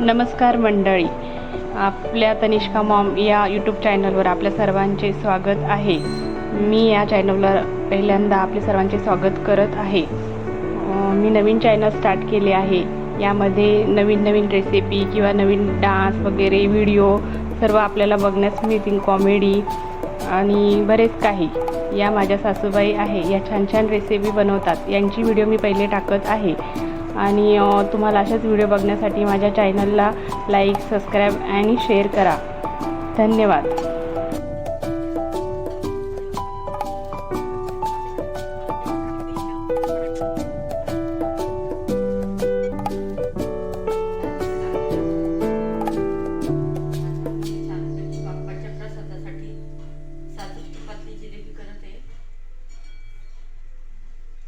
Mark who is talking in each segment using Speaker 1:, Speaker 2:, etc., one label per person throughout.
Speaker 1: नमस्कार मंडळी, आपल्या तनिष्का मॉम या यूट्यूब चॅनलवर आपल्या सर्वांचे स्वागत आहे। मी या चॅनलवर पहिल्यांदा आपले सर्वांचे स्वागत करत आहे। मी नवीन चॅनल स्टार्ट केले आहे। यामध्ये नवीन नवीन रेसिपी किंवा नवीन डान्स वगैरे व्हिडिओ सर्व आपल्याला बघण्यास मिळतील, कॉमेडी आणि बरेच काही। या माझ्या सासूबाई आहे, या छान छान रेसिपी बनवतात, यांची व्हिडिओ मी पहिले टाकत आहे। आणि तुम्हाला अशाच व्हिडिओ बघण्यासाठी माझ्या चॅनलला लाईक, सबस्क्राईब आणि शेअर करा। धन्यवाद।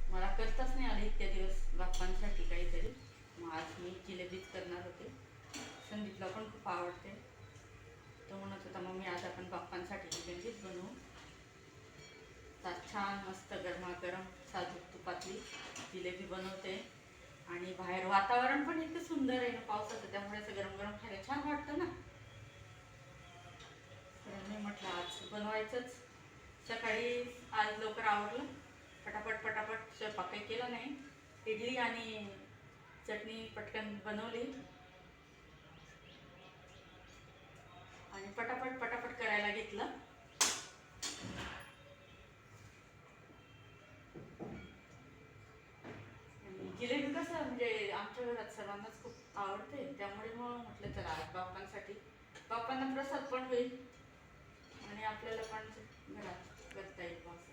Speaker 2: मला करताच नाही आले इतक्या दिवस बाप्पांसाठी काहीतरी, मग आज मी जिलेबीच करणार होते। संदीपला पण खूप आवडते, तो म्हणत होता मम्मी आज आपण बाप्पांसाठी जिलेबीच बनवू। तर छान मस्त गरमागरम साजूक तुपातली जिलेबी बनवते। आणि बाहेर वातावरण पण इतकं सुंदर आहे ना पावसाचं, त्यामुळे असं गरम गरम खायला छान वाटतं ना। तर मी म्हटलं आज बनवायचंच। सकाळी आज लवकर आवरलं, पटापट स्वयंपाक काही केला नाही, इडली आणि चटणी पटकन बनवली आणि पटापट करायला घेतलं। जिलेबी कसं म्हणजे आमच्या घरात सर्वांनाच खूप आवडते, त्यामुळे मग म्हटलं चला आज बाप्पांना प्रसाद पण होईल आणि आपल्याला पण घरात करता येईल।